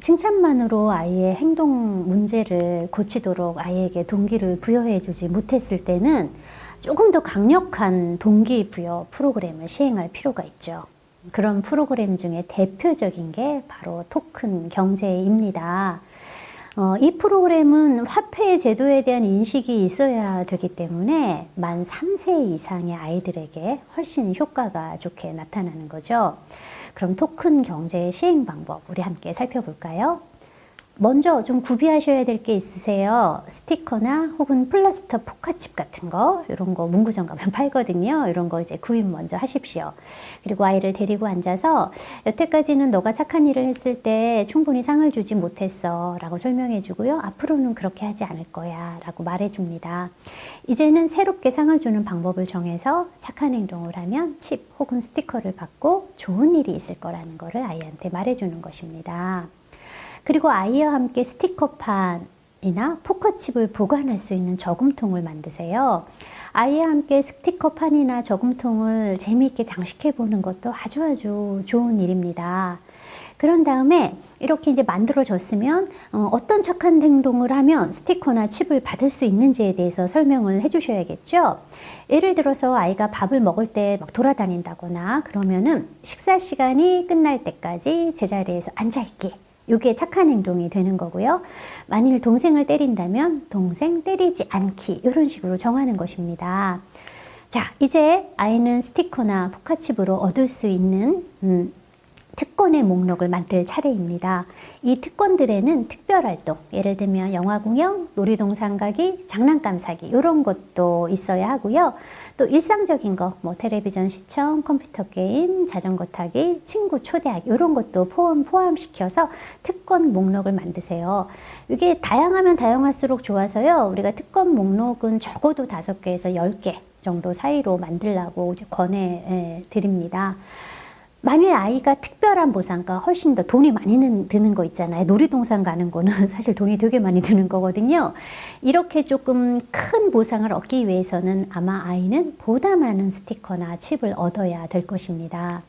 칭찬만으로 아이의 행동 문제를 고치도록 아이에게 동기를 부여해주지 못했을 때는 조금 더 강력한 동기부여 프로그램을 시행할 필요가 있죠. 그런 프로그램 중에 대표적인 게 바로 토큰 경제입니다. 이 프로그램은 화폐 제도에 대한 인식이 있어야 되기 때문에 만 3세 이상의 아이들에게 훨씬 효과가 좋게 나타나는 거죠. 그럼 토큰 경제의 시행 방법 우리 함께 살펴볼까요? 먼저 좀 구비하셔야 될 게 있으세요. 스티커나 혹은 플라스터 포카칩 같은 거, 이런 거 문구점 가면 팔거든요. 이런 거 이제 구입 먼저 하십시오. 그리고 아이를 데리고 앉아서 여태까지는 너가 착한 일을 했을 때 충분히 상을 주지 못했어 라고 설명해 주고요. 앞으로는 그렇게 하지 않을 거야 라고 말해 줍니다. 이제는 새롭게 상을 주는 방법을 정해서 착한 행동을 하면 칩 혹은 스티커를 받고 좋은 일이 있을 거라는 거를 아이한테 말해 주는 것입니다. 그리고 아이와 함께 스티커판이나 포커칩을 보관할 수 있는 저금통을 만드세요. 아이와 함께 스티커판이나 저금통을 재미있게 장식해 보는 것도 아주 좋은 일입니다. 그런 다음에 이렇게 이제 만들어졌으면 어떤 착한 행동을 하면 스티커나 칩을 받을 수 있는지에 대해서 설명을 해 주셔야겠죠. 예를 들어서 아이가 밥을 먹을 때 막 돌아다닌다거나 그러면은 식사 시간이 끝날 때까지 제자리에서 앉아있기. 이게 착한 행동이 되는 거고요. 만일 동생을 때린다면 동생 때리지 않기 이런 식으로 정하는 것입니다. 자, 이제 아이는 스티커나 포카칩으로 얻을 수 있는 특권의 목록을 만들 차례입니다. 이 특권들에는 특별활동, 예를 들면 영화 구경, 놀이동산 가기, 장난감 사기 이런 것도 있어야 하고요. 또 일상적인 거, 뭐 텔레비전 시청, 컴퓨터 게임, 자전거 타기, 친구 초대하기 이런 것도 포함시켜서 특권 목록을 만드세요. 이게 다양하면 다양할수록 좋아서요. 우리가 특권 목록은 적어도 5개에서 10개 정도 사이로 만들라고 이제 권해 드립니다. 만일 아이가 특별한 보상과 훨씬 더 돈이 많이 드는 거 있잖아요. 놀이동산 가는 거는 사실 돈이 되게 많이 드는 거거든요. 이렇게 조금 큰 보상을 얻기 위해서는 아마 아이는 보다 많은 스티커나 칩을 얻어야 될 것입니다.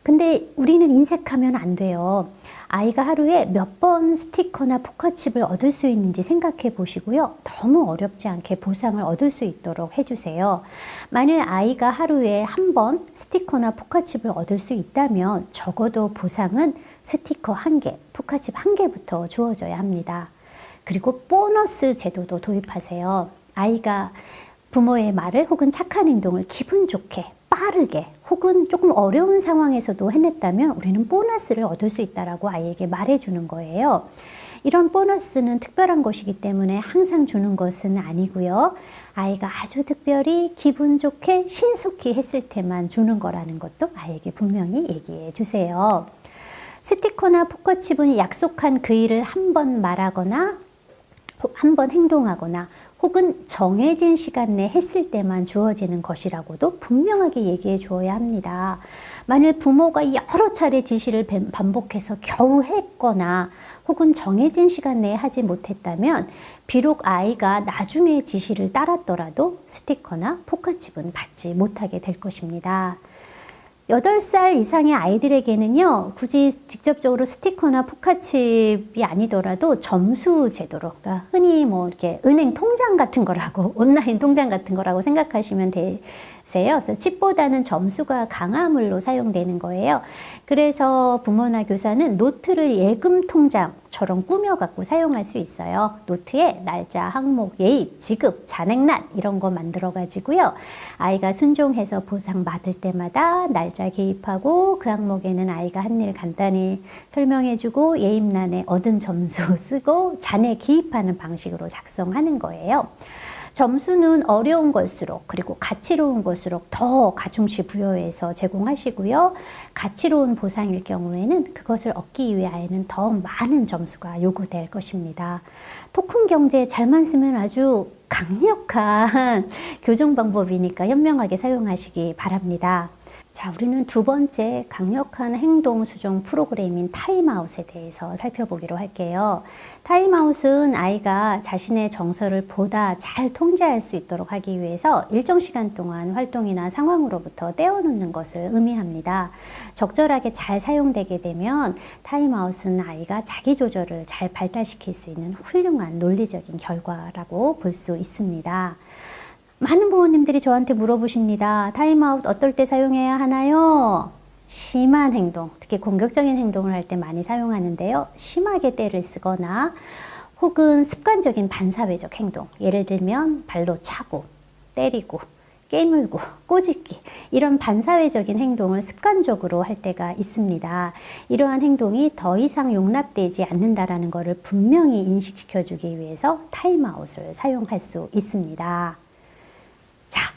근데 우리는 인색하면 안 돼요. 아이가 하루에 몇 번 스티커나 포카칩을 얻을 수 있는지 생각해 보시고요. 너무 어렵지 않게 보상을 얻을 수 있도록 해주세요. 만일 아이가 하루에 한 번 스티커나 포카칩을 얻을 수 있다면 적어도 보상은 스티커 1개, 포카칩 1개부터 주어져야 합니다. 그리고 보너스 제도도 도입하세요. 아이가 부모의 말을 혹은 착한 행동을 기분 좋게 빠르게 혹은 조금 어려운 상황에서도 해냈다면 우리는 보너스를 얻을 수 있다라고 아이에게 말해주는 거예요. 이런 보너스는 특별한 것이기 때문에 항상 주는 것은 아니고요. 아이가 아주 특별히 기분 좋게 신속히 했을 때만 주는 거라는 것도 아이에게 분명히 얘기해 주세요. 스티커나 포커칩은 약속한 그 일을 한 번 말하거나 한 번 행동하거나 혹은 정해진 시간 내 했을 때만 주어지는 것이라고도 분명하게 얘기해 주어야 합니다. 만일 부모가 여러 차례 지시를 반복해서 겨우 했거나 혹은 정해진 시간 내에 하지 못했다면 비록 아이가 나중에 지시를 따랐더라도 스티커나 포카칩은 받지 못하게 될 것입니다. 8살 이상의 아이들에게는요, 굳이 직접적으로 스티커나 포카칩이 아니더라도 점수 제도로, 그러니까 흔히 뭐 이렇게 은행 통장 같은 거라고, 온라인 통장 같은 거라고 생각하시면 되세요. 그래서 칩보다는 점수가 강화물로 사용되는 거예요. 그래서 부모나 교사는 노트를 예금 통장처럼 꾸며갖고 사용할 수 있어요. 노트에 날짜, 항목, 예입, 지급, 잔액란 이런 거 만들어가지고요. 아이가 순종해서 보상 받을 때마다 날짜 개입하고 그 항목에는 아이가 한 일 간단히 설명해주고 예입란에 얻은 점수 쓰고 잔액 기입하는 방식으로 작성하는 거예요. 점수는 어려운 걸수록 그리고 가치로운 것일수록 더 가중시 부여해서 제공하시고요. 가치로운 보상일 경우에는 그것을 얻기 위해 아이는 더 많은 점수가 요구될 것입니다. 토큰 경제 잘만 쓰면 아주 강력한 교정 방법이니까 현명하게 사용하시기 바랍니다. 자, 우리는 두 번째 강력한 행동 수정 프로그램인 타임아웃에 대해서 살펴보기로 할게요. 타임아웃은 아이가 자신의 정서를 보다 잘 통제할 수 있도록 하기 위해서 일정 시간 동안 활동이나 상황으로부터 떼어놓는 것을 의미합니다. 적절하게 잘 사용되게 되면 타임아웃은 아이가 자기 조절을 잘 발달시킬 수 있는 훌륭한 논리적인 결과라고 볼 수 있습니다. 많은 부모님들이 저한테 물어보십니다. 타임아웃 어떨 때 사용해야 하나요? 심한 행동, 특히 공격적인 행동을 할 때 많이 사용하는데요. 심하게 때를 쓰거나 혹은 습관적인 반사회적 행동, 예를 들면 발로 차고, 때리고, 깨물고, 꼬집기, 이런 반사회적인 행동을 습관적으로 할 때가 있습니다. 이러한 행동이 더 이상 용납되지 않는다라는 것을 분명히 인식시켜주기 위해서 타임아웃을 사용할 수 있습니다. 자,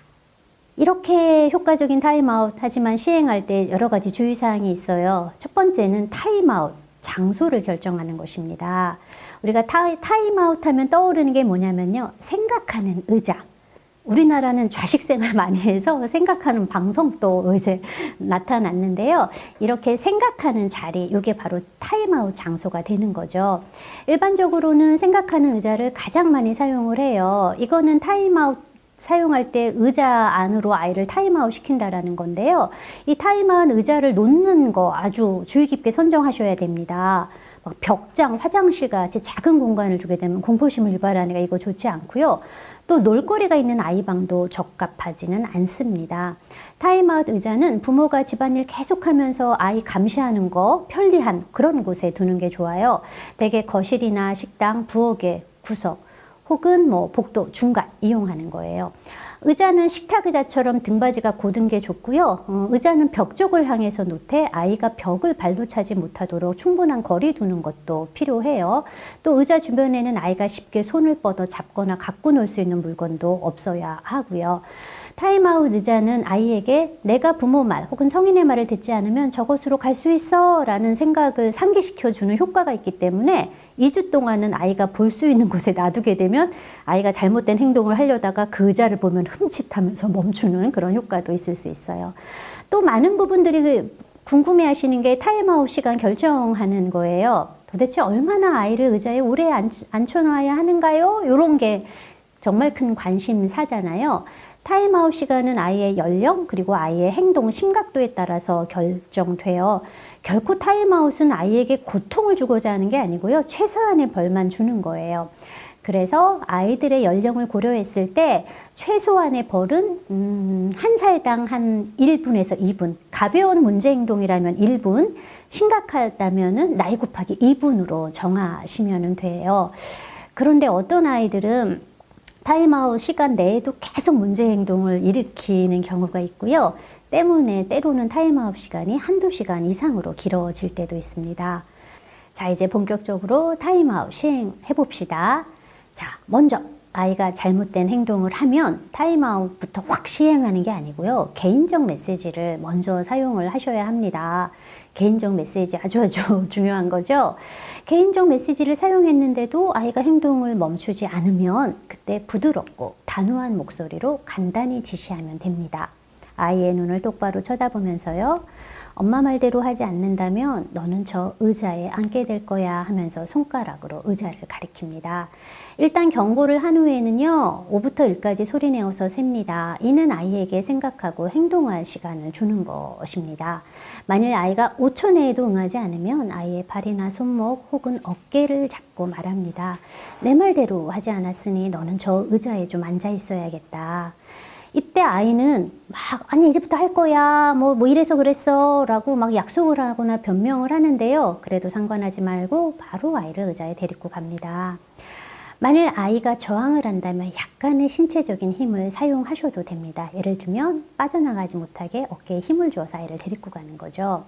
이렇게 효과적인 타임아웃 하지만 시행할 때 여러 가지 주의사항이 있어요. 첫 번째는 타임아웃, 장소를 결정하는 것입니다. 우리가 타임아웃 하면 떠오르는 게 뭐냐면요. 생각하는 의자. 우리나라는 좌식 생활 많이 해서 생각하는 방송도 이제 나타났는데요. 이렇게 생각하는 자리, 이게 바로 타임아웃 장소가 되는 거죠. 일반적으로는 생각하는 의자를 가장 많이 사용을 해요. 이거는 타임아웃 사용할 때 의자 안으로 아이를 타임아웃 시킨다라는 건데요. 이 타임아웃 의자를 놓는 거 아주 주의 깊게 선정하셔야 됩니다. 막 벽장, 화장실 같이 작은 공간을 주게 되면 공포심을 유발하니까 이거 좋지 않고요. 또 놀거리가 있는 아이방도 적합하지는 않습니다. 타임아웃 의자는 부모가 집안일 계속하면서 아이 감시하는 거 편리한 그런 곳에 두는 게 좋아요. 대개 거실이나 식당, 부엌의 구석 혹은 복도 중간 이용하는 거예요. 의자는 식탁 의자처럼 등받이가 곧은 게 좋고요. 의자는 벽 쪽을 향해서 놓되 아이가 벽을 발로 차지 못하도록 충분한 거리 두는 것도 필요해요. 또 의자 주변에는 아이가 쉽게 손을 뻗어 잡거나 갖고 놀 수 있는 물건도 없어야 하고요. 타임아웃 의자는 아이에게 내가 부모 말 혹은 성인의 말을 듣지 않으면 저곳으로 갈 수 있어 라는 생각을 상기시켜주는 효과가 있기 때문에 2주 동안은 아이가 볼 수 있는 곳에 놔두게 되면 아이가 잘못된 행동을 하려다가 그 의자를 보면 흠칫하면서 멈추는 그런 효과도 있을 수 있어요. 또 많은 부분들이 궁금해 하시는 게 타임아웃 시간 결정하는 거예요. 도대체 얼마나 아이를 의자에 오래 앉혀놔야 하는가요? 이런 게 정말 큰 관심사잖아요. 타임아웃 시간은 아이의 연령 그리고 아이의 행동 심각도에 따라서 결정돼요. 결코 타임아웃은 아이에게 고통을 주고자 하는 게 아니고요. 최소한의 벌만 주는 거예요. 그래서 아이들의 연령을 고려했을 때 최소한의 벌은 한 살당 한 1분에서 2분, 가벼운 문제 행동이라면 1분, 심각하다면 나이 곱하기 2분으로 정하시면 돼요. 그런데 어떤 아이들은 타임아웃 시간 내에도 계속 문제 행동을 일으키는 경우가 있고요. 때로는 타임아웃 시간이 한두 시간 이상으로 길어질 때도 있습니다. 자, 이제 본격적으로 타임아웃 시행해 봅시다. 자, 먼저 아이가 잘못된 행동을 하면 타임아웃부터 확 시행하는 게 아니고요. 개인적 메시지를 먼저 사용을 하셔야 합니다. 개인적 메시지 아주 중요한 거죠. 개인적 메시지를 사용했는데도 아이가 행동을 멈추지 않으면 그때 부드럽고 단호한 목소리로 간단히 지시하면 됩니다. 아이의 눈을 똑바로 쳐다보면서요. 엄마 말대로 하지 않는다면 너는 저 의자에 앉게 될 거야 하면서 손가락으로 의자를 가리킵니다. 일단 경고를 한 후에는요. 5부터 1까지 소리내어서 셉니다. 이는 아이에게 생각하고 행동할 시간을 주는 것입니다. 만일 아이가 5초 내에도 응하지 않으면 아이의 발이나 손목 혹은 어깨를 잡고 말합니다. 내 말대로 하지 않았으니 너는 저 의자에 좀 앉아 있어야겠다. 이때 아이는 아니 이제부터 할 거야 뭐 이래서 그랬어 라고 약속을 하거나 변명을 하는데요. 그래도 상관하지 말고 바로 아이를 의자에 데리고 갑니다. 만일 아이가 저항을 한다면 약간의 신체적인 힘을 사용하셔도 됩니다. 예를 들면 빠져나가지 못하게 어깨에 힘을 주어서 아이를 데리고 가는 거죠.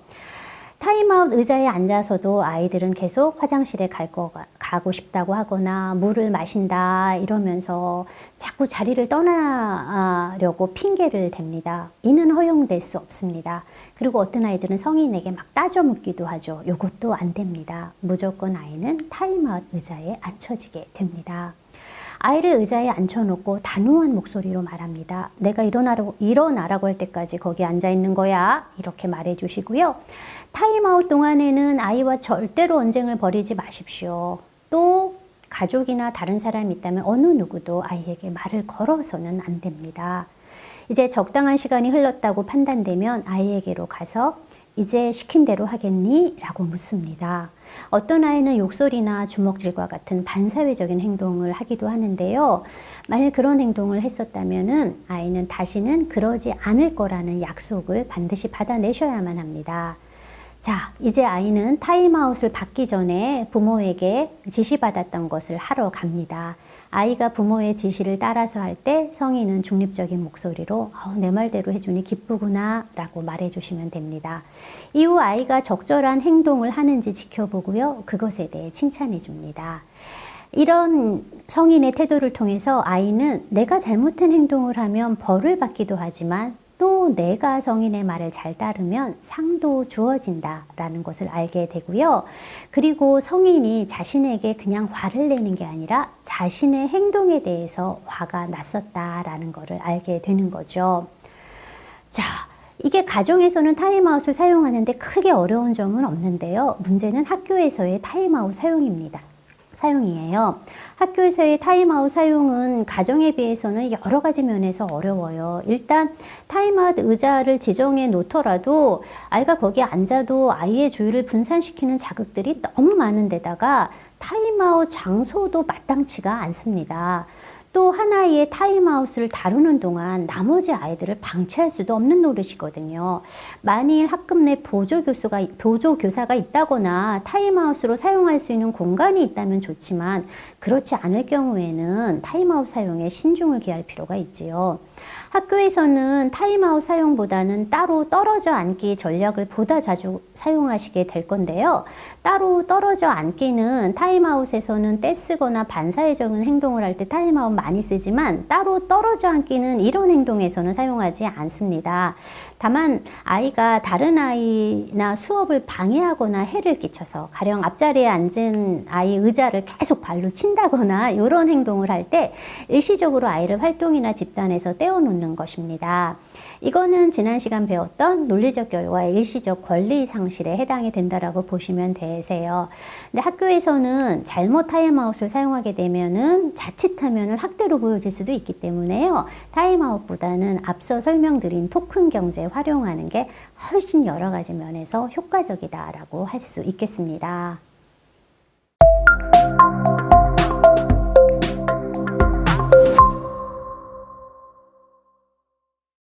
타임아웃 의자에 앉아서도 아이들은 계속 화장실에 가고 싶다고 하거나 물을 마신다 이러면서 자꾸 자리를 떠나려고 핑계를 댑니다. 이는 허용될 수 없습니다. 그리고 어떤 아이들은 성인에게 따져 묻기도 하죠. 이것도 안 됩니다. 무조건 아이는 타임아웃 의자에 앉혀지게 됩니다. 아이를 의자에 앉혀놓고 단호한 목소리로 말합니다. 내가 일어나라고 할 때까지 거기 앉아 있는 거야. 이렇게 말해 주시고요. 타임아웃 동안에는 아이와 절대로 언쟁을 벌이지 마십시오. 또 가족이나 다른 사람이 있다면 어느 누구도 아이에게 말을 걸어서는 안 됩니다. 이제 적당한 시간이 흘렀다고 판단되면 아이에게로 가서 이제 시킨 대로 하겠니? 라고 묻습니다. 어떤 아이는 욕설이나 주먹질과 같은 반사회적인 행동을 하기도 하는데요. 만일 그런 행동을 했었다면은 아이는 다시는 그러지 않을 거라는 약속을 반드시 받아내셔야만 합니다. 자, 이제 아이는 타임아웃을 받기 전에 부모에게 지시받았던 것을 하러 갑니다. 아이가 부모의 지시를 따라서 할 때 성인은 중립적인 목소리로 내 말대로 해주니 기쁘구나 라고 말해주시면 됩니다. 이후 아이가 적절한 행동을 하는지 지켜보고요. 그것에 대해 칭찬해 줍니다. 이런 성인의 태도를 통해서 아이는 내가 잘못된 행동을 하면 벌을 받기도 하지만 또 내가 성인의 말을 잘 따르면 상도 주어진다라는 것을 알게 되고요. 그리고 성인이 자신에게 그냥 화를 내는 게 아니라 자신의 행동에 대해서 화가 났었다라는 것을 알게 되는 거죠. 자, 이게 가정에서는 타임아웃을 사용하는데 크게 어려운 점은 없는데요. 문제는 학교에서의 타임아웃 사용이에요. 학교에서의 타임아웃 사용은 가정에 비해서는 여러 가지 면에서 어려워요. 일단 타임아웃 의자를 지정해 놓더라도 아이가 거기에 앉아도 아이의 주의를 분산시키는 자극들이 너무 많은 데다가 타임아웃 장소도 마땅치가 않습니다. 또 하나의 타임아웃을 다루는 동안 나머지 아이들을 방치할 수도 없는 노릇이거든요. 만일 학급 내 보조교사가 있다거나 타임아웃으로 사용할 수 있는 공간이 있다면 좋지만 그렇지 않을 경우에는 타임아웃 사용에 신중을 기할 필요가 있지요. 학교에서는 타임아웃 사용보다는 따로 떨어져 앉기 전략을 보다 자주 사용하시게 될 건데요. 따로 떨어져 앉기는 타임아웃에서는 떼쓰거나 반사회적인 행동을 할 때 타임아웃 많이 쓰지만 따로 떨어져 앉기는 이런 행동에서는 사용하지 않습니다. 다만 아이가 다른 아이나 수업을 방해하거나 해를 끼쳐서 가령 앞자리에 앉은 아이 의자를 계속 발로 친다거나 이런 행동을 할 때 일시적으로 아이를 활동이나 집단에서 떼어놓는 것입니다. 이거는 지난 시간 배웠던 논리적 결과의 일시적 권리 상실에 해당이 된다라고 보시면 되세요. 근데 학교에서는 잘못 타임아웃을 사용하게 되면은 자칫하면은 학대로 보여질 수도 있기 때문에요. 타임아웃보다는 앞서 설명드린 토큰 경제 활용하는 게 훨씬 여러 가지 면에서 효과적이다라고 할 수 있겠습니다.